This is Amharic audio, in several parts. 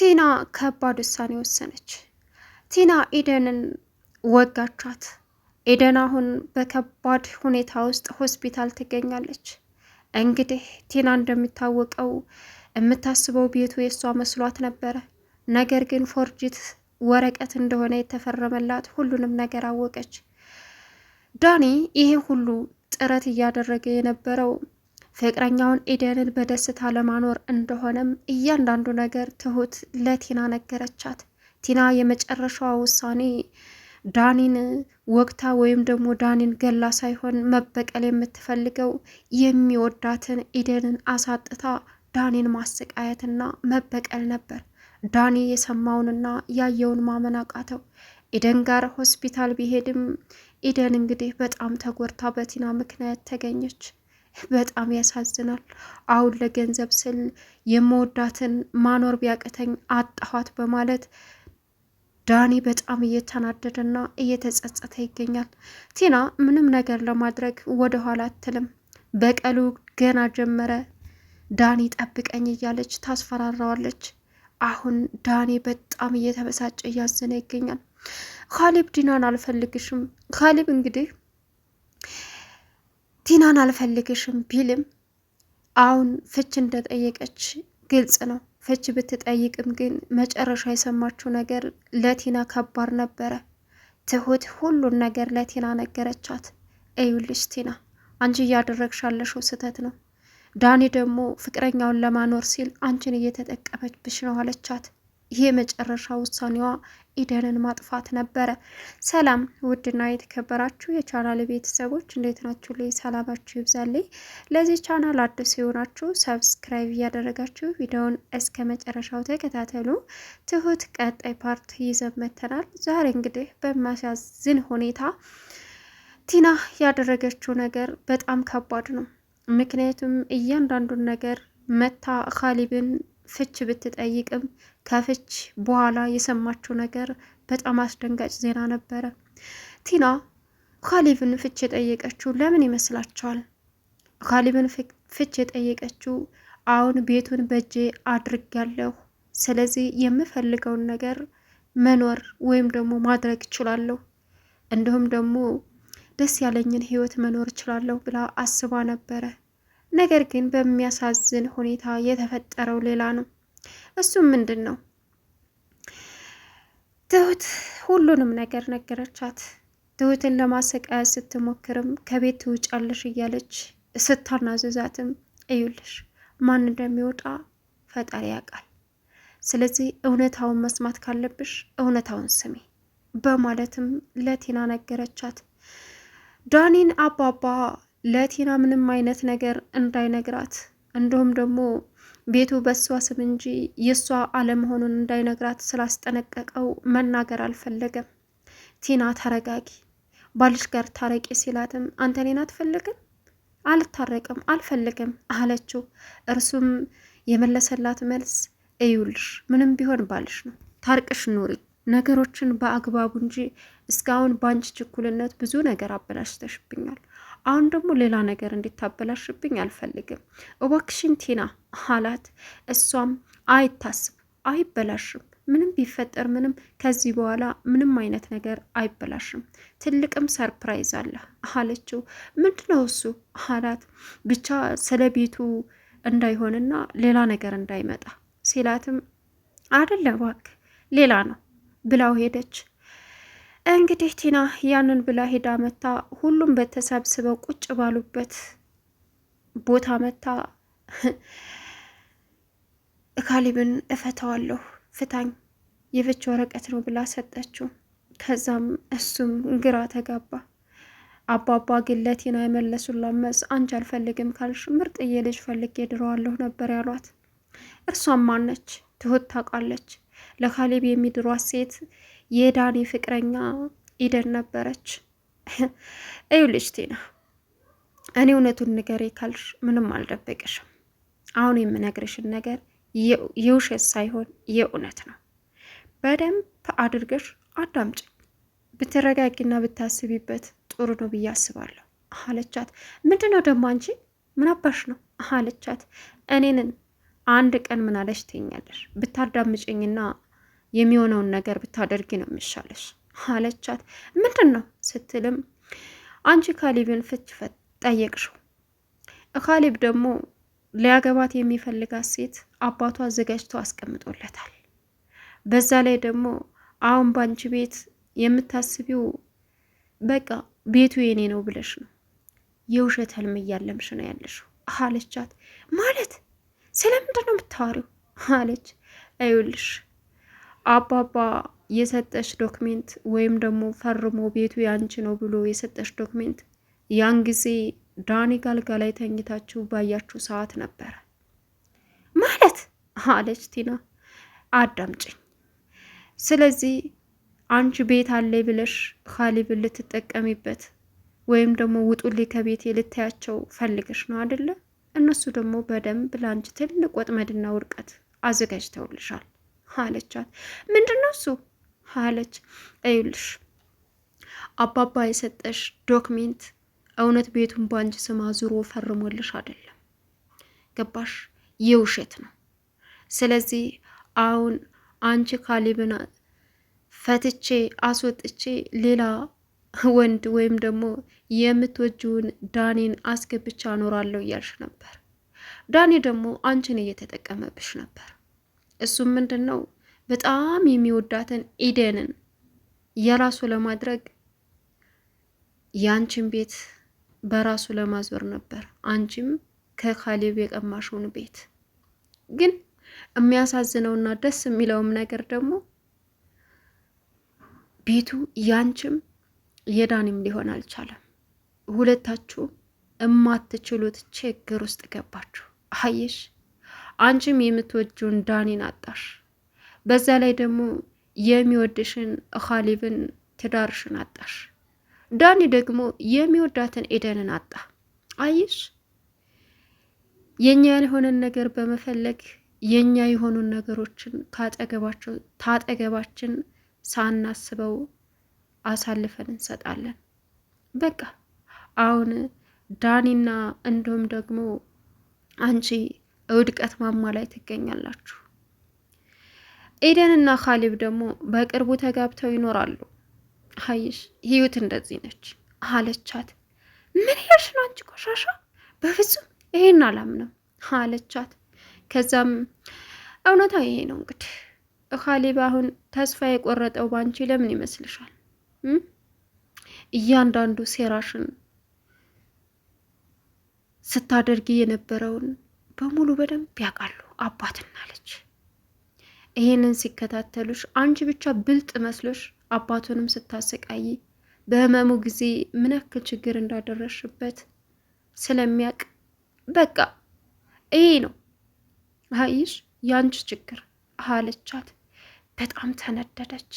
ቲና ከባድ ውሳኔ ወሰነች። ቲና ኤደንን ወጋቻት። ኤደን አሁን በከባድ ሁኔታ ውስጥ ሆስፒታል ትገኛለች። እንግዲህ ቲና እንደሚታወቀው የምታስበው ቤቱ የእሷ መስሏት ነበረ። ነገር ግን ፎርጂት ወረቀት እንደሆነ የተፈረመላት ሁሉንም ነገር አወቀች። ዳኒ ይሄ ሁሉ ጥረት እያደረገ የነበረው ፍቅረኛውን ኤደንን በደስታ ለማኖር እንደሆነም እያንዳንዱ ነገር ትሁት ለቲና ነገረቻት። ቲና የመጨረሻዋ ውሳኔ ዳኒን ወቅታ ወይም ደግሞ ዳኒን ገላ ሳይሆን መበቀል የምትፈልገው የሚወዳትን ኤደንን አሳጥታ ዳኒን ማሰቃየትና መበቀል ነበር። ዳኒ የሰማውንና ያየውን ማመን አቃተው። ኤደን ጋር ሆስፒታል ቢሄድም ኤደን እንግዲህ በጣም ተጎድታ በቲና ምክንያት ተገኘች። በጣም ያሳዝናል። አሁን ለገንዘብ ስል የመወዳትን ማኖር ቢያቅተኝ አጣኋት በማለት ዳኒ በጣም እየተናደደና እየተጸጸተ ይገኛል። ቲና ምንም ነገር ለማድረግ ወደ ኋላ አትልም። በቀሉ ገና ጀመረ። ዳኒ ጠብቀኝ እያለች ታስፈራራዋለች። አሁን ዳኒ በጣም እየተበሳጨ እያዘነ ይገኛል። ካሌብ ዲናን አልፈልግሽም። ካሌብ እንግዲህ ቲናን አልፈልግሽም ቢልም አሁን ፍች እንደጠየቀች ግልጽ ነው። ፍች ብትጠይቅም ግን መጨረሻ የሰማችው ነገር ለቲና ከባድ ነበረ። ትሁት ሁሉን ነገር ለቲና ነገረቻት። እዩልሽ ቲና፣ አንቺ እያደረግሽ ያለሽው ስህተት ነው። ዳኒ ደግሞ ፍቅረኛውን ለማኖር ሲል አንቺን እየተጠቀመችብሽ ነው አለቻት። ይህ የመጨረሻ ውሳኔዋ ኤደንን ማጥፋት ነበረ። ሰላም ውድና የተከበራችሁ የቻናል ቤተሰቦች እንዴት ናችሁ? ላይ ሰላማችሁ ይብዛልኝ። ለዚህ ቻናል አዲስ የሆናችሁ ሰብስክራይብ እያደረጋችሁ ቪዲዮውን እስከ መጨረሻው ተከታተሉ። ትሁት ቀጣይ ፓርት ይዘን መጥተናል። ዛሬ እንግዲህ በሚያሳዝን ሁኔታ ቲና ያደረገችው ነገር በጣም ከባድ ነው። ምክንያቱም እያንዳንዱን ነገር መታ ካሌብን ፍች ብትጠይቅም ከፍች በኋላ የሰማችው ነገር በጣም አስደንጋጭ ዜና ነበረ። ቲና ካሌብን ፍች የጠየቀችው ለምን ይመስላችኋል? ካሌብን ፍች የጠየቀችው አሁን ቤቱን በእጄ አድርጌያለሁ፣ ስለዚህ የምፈልገውን ነገር መኖር ወይም ደግሞ ማድረግ እችላለሁ፣ እንዲሁም ደግሞ ደስ ያለኝን ህይወት መኖር እችላለሁ ብላ አስባ ነበረ። ነገር ግን በሚያሳዝን ሁኔታ የተፈጠረው ሌላ ነው። እሱም ምንድን ነው? ትሁት ሁሉንም ነገር ነገረቻት። ትሁትን ለማሰቃየት ስትሞክርም ከቤት ትውጫለሽ እያለች ስታናዘዛትም እዩልሽ ማን እንደሚወጣ ፈጣሪ ያውቃል። ስለዚህ እውነታውን መስማት ካለብሽ እውነታውን ስሚ በማለትም ለቲና ነገረቻት። ዳኒን አባባ ለቲና ምንም አይነት ነገር እንዳይነግራት እንዲሁም ደግሞ ቤቱ በሷ ስም እንጂ የሷ አለመሆኑን እንዳይነግራት ስላስጠነቀቀው መናገር አልፈለገም። ቲና ተረጋጊ፣ ባልሽ ጋር ታረቂ ሲላትም አንተ እኔን አትፈልግም? አልታረቅም፣ አልፈልግም አለችው። እርሱም የመለሰላት መልስ እዩልሽ ምንም ቢሆን ባልሽ ነው፣ ታርቅሽ ኑሪ ነገሮችን በአግባቡ እንጂ እስካሁን ባንቺ ችኩልነት ብዙ ነገር አበላሽተሽብኛል። አሁን ደግሞ ሌላ ነገር እንዲታበላሽብኝ አልፈልግም፣ እባክሽን ቲና አላት። እሷም አይታስብ፣ አይበላሽም፣ ምንም ቢፈጠር ምንም ከዚህ በኋላ ምንም አይነት ነገር አይበላሽም፣ ትልቅም ሰርፕራይዝ አለ አለችው። ምንድነው እሱ አላት። ብቻ ስለ ቤቱ እንዳይሆንና ሌላ ነገር እንዳይመጣ ሲላትም አይደለም እባክህ ሌላ ነው ብላው ሄደች። እንግዲህ ቲና ያንን ብላ ሄዳ መታ ሁሉም በተሰብስበው ቁጭ ባሉበት ቦታ መታ ካሌብን እፈታዋለሁ፣ ፍታኝ፣ የፍች ወረቀት ነው ብላ ሰጠችው። ከዛም እሱም ግራ ተጋባ። አባባ ግን ለቲና የመለሱላት መልስ አንቺ አልፈልግም ካልሽ ምርጥዬ ልጅ ፈልጌ ድረዋለሁ ነበር ያሏት። እርሷም ማነች? ትሁት ታውቃለች። ለካሌብ የሚድሯት ሴት የዳኒ ፍቅረኛ ኤደን ነበረች። እዩልሽ ቲና፣ እኔ እውነቱን ንገሬ ካልሽ ምንም አልደበቅሽም። አሁን የምነግርሽን ነገር የውሸት ሳይሆን የእውነት ነው። በደንብ አድርገሽ አዳምጪ። ብትረጋጊና ብታስቢበት ጥሩ ነው ብዬ አስባለሁ አለቻት። ምንድነው ደግሞ አንቺ ምን አባሽ ነው አለቻት። እኔንን አንድ ቀን ምን አለሽ ትይኛለሽ? ብታዳምጭኝና የሚሆነውን ነገር ብታደርጊ ነው የሚሻለሽ አለቻት። ምንድን ነው ስትልም አንቺ ካሊብን ፍች ጠየቅሽው። ካሊብ ደግሞ ሊያገባት የሚፈልጋት ሴት አባቷ አዘጋጅቶ አስቀምጦለታል። በዛ ላይ ደግሞ አሁን ባንቺ ቤት የምታስቢው በቃ ቤቱ የኔ ነው ብለሽ ነው የውሸት ህልም እያለምሽ ነው ያለሽው አለቻት። ማለት ስለምንድን ነው የምታወሪው አለች። አይውልሽ አባባ የሰጠሽ ዶክሜንት ወይም ደግሞ ፈርሞ ቤቱ ያንቺ ነው ብሎ የሰጠሽ ዶክሜንት ያን ጊዜ ዳኒ ጋልጋ ላይ ተኝታችሁ ባያችሁ ሰዓት ነበረ ማለት አለች ቲና። አዳምጭኝ። ስለዚህ አንቺ ቤት አለ ብለሽ ካሊብን ልትጠቀሚበት ወይም ደግሞ ውጡልኝ ከቤቴ ልታያቸው ፈልገሽ ነው አይደለ? እነሱ ደግሞ በደንብ ለአንቺ ትልቅ ወጥመድና ውድቀት አዘጋጅተውልሻል አለቻት። ምንድነው እሱ አለች። እዩልሽ አባባ የሰጠሽ ዶክሜንት እውነት ቤቱን በአንቺ ስም አዙሮ ፈርሞልሽ አይደለም፣ ገባሽ? የውሸት ነው። ስለዚህ አሁን አንቺ ካሊብን ፈትቼ አስወጥቼ ሌላ ወንድ ወይም ደግሞ የምትወጂውን ዳኒን አስገብቻ አኖራለሁ እያልሽ ነበር። ዳኒ ደግሞ አንቺን እየተጠቀመብሽ ነበር። እሱም ምንድን ነው በጣም የሚወዳትን ኢደንን የራሱ ለማድረግ የአንቺን ቤት በራሱ ለማዞር ነበር። አንቺም ከካሊብ የቀማሽውን ቤት። ግን የሚያሳዝነውና ደስ የሚለውም ነገር ደግሞ ቤቱ ያንቺም የዳኒም ሊሆን አልቻለም። ሁለታችሁ እማትችሉት ችግር ውስጥ ገባችሁ። አየሽ፣ አንቺም የምትወጂውን ዳኒን አጣሽ። በዛ ላይ ደግሞ የሚወድሽን ካሊብን ትዳርሽን አጣሽ። ዳኒ ደግሞ የሚወዳትን ኤደንን አጣ። አየሽ፣ የኛ ያልሆነን ነገር በመፈለግ የኛ የሆኑን ነገሮችን ታጠገባችን ሳናስበው አሳልፈን እንሰጣለን። በቃ አሁን ዳኒና እንዲሁም ደግሞ አንቺ ውድቀት ማማ ላይ ትገኛላችሁ። ኤደንና ካሊብ ደግሞ በቅርቡ ተጋብተው ይኖራሉ። አየሽ ህይወት እንደዚህ ነች አለቻት። ምን ያልሽ ነው አንቺ ቆሻሻ? በፍጹም ይሄን አላምንም አለቻት። ከዛም እውነታ ይሄ ነው እንግዲህ ካሊብ አሁን ተስፋ የቆረጠው ባንቺ ለምን ይመስልሻል? እያንዳንዱ ሴራሽን ስታደርጊ የነበረውን በሙሉ በደንብ ያውቃሉ አባትና ልጅ። ይሄንን ሲከታተሉሽ አንቺ ብቻ ብልጥ መስሎሽ አባቱንም ስታሰቃይ በህመሙ ጊዜ ምን ያክል ችግር እንዳደረሽበት ስለሚያውቅ በቃ ይሄ ነው አይሽ ያንቺ ችግር አለቻት። በጣም ተነደደች።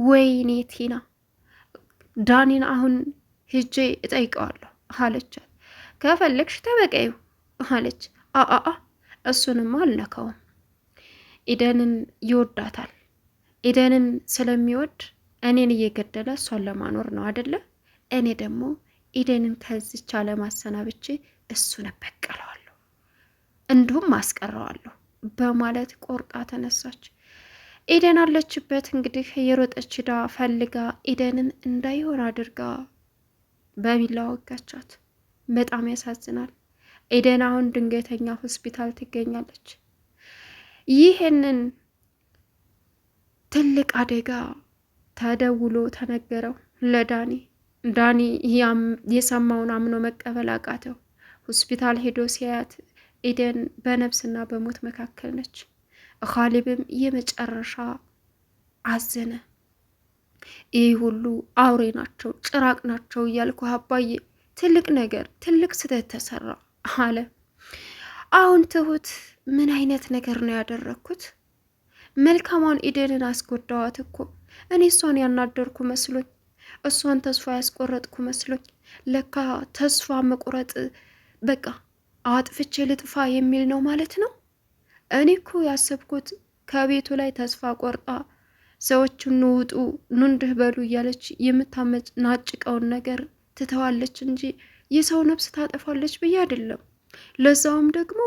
ወይኔ ቲና ዳኒን አሁን ሂጄ እጠይቀዋለሁ አለቻት። ከፈለግሽ ተበቀዩ አለች። አአአ እሱንም አልነካውም። ኢደንን ይወዳታል። ኢደንን ስለሚወድ እኔን እየገደለ እሷን ለማኖር ነው አደለ? እኔ ደግሞ ኢደንን ከዚች አለማሰናብቼ እሱን እበቀለዋለሁ እንዲሁም አስቀረዋለሁ በማለት ቆርጣ ተነሳች። ኢደን አለችበት እንግዲህ የሮጠች ሂዳ ፈልጋ ኢደንን እንዳይሆን አድርጋ በቢላ ወጋቻት። በጣም ያሳዝናል። ኢደን አሁን ድንገተኛ ሆስፒታል ትገኛለች። ይህንን ትልቅ አደጋ ተደውሎ ተነገረው ለዳኒ። ዳኒ የሰማውን አምኖ መቀበል አቃተው። ሆስፒታል ሄዶ ሲያያት ኢደን በነፍስና በሞት መካከል ነች። ካሊብም የመጨረሻ አዘነ። ይህ ሁሉ አውሬ ናቸው፣ ጭራቅ ናቸው እያልኩ አባዬ ትልቅ ነገር ትልቅ ስህተት ተሰራ አለ። አሁን ትሁት ምን አይነት ነገር ነው ያደረግኩት? መልካሟን ኢደንን አስጎዳዋት እኮ እኔ እሷን ያናደርኩ መስሎኝ፣ እሷን ተስፋ ያስቆረጥኩ መስሎኝ። ለካ ተስፋ መቁረጥ በቃ አጥፍቼ ልጥፋ የሚል ነው ማለት ነው። እኔ እኮ ያሰብኩት ከቤቱ ላይ ተስፋ ቆርጣ ሰዎቹን ንውጡ ኑንድህ በሉ እያለች የምታመናጭቀውን ነገር ትተዋለች እንጂ የሰው ነፍስ ታጠፋለች ብዬ አይደለም። ለዛውም ደግሞ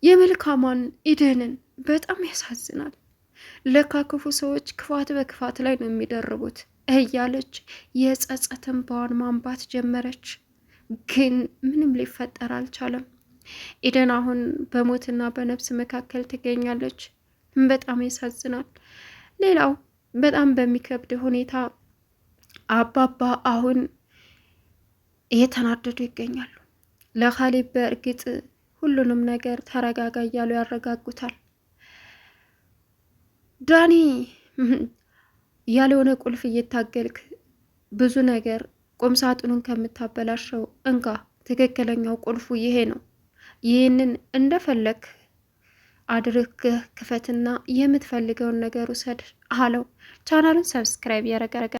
የመልካሟን ኢደንን በጣም ያሳዝናል። ለካ ክፉ ሰዎች ክፋት በክፋት ላይ ነው የሚደርቡት እያለች የጸጸትን እንባዋን ማንባት ጀመረች። ግን ምንም ሊፈጠር አልቻለም። ኢደን አሁን በሞትና በነፍስ መካከል ትገኛለች። በጣም ያሳዝናል። ሌላው በጣም በሚከብድ ሁኔታ አባባ አሁን እየተናደዱ ይገኛሉ። ለካሌብ በእርግጥ ሁሉንም ነገር ተረጋጋ እያሉ ያረጋጉታል። ዳኒ ያልሆነ ቁልፍ እየታገልክ ብዙ ነገር ቁም ሳጥኑን ከምታበላሸው እንካ፣ ትክክለኛው ቁልፉ ይሄ ነው፣ ይህንን እንደፈለግ አድርገህ ክፈትና የምትፈልገውን ነገር ውሰድ አለው። ቻናሉን ሰብስክራይብ ያረጋረጋ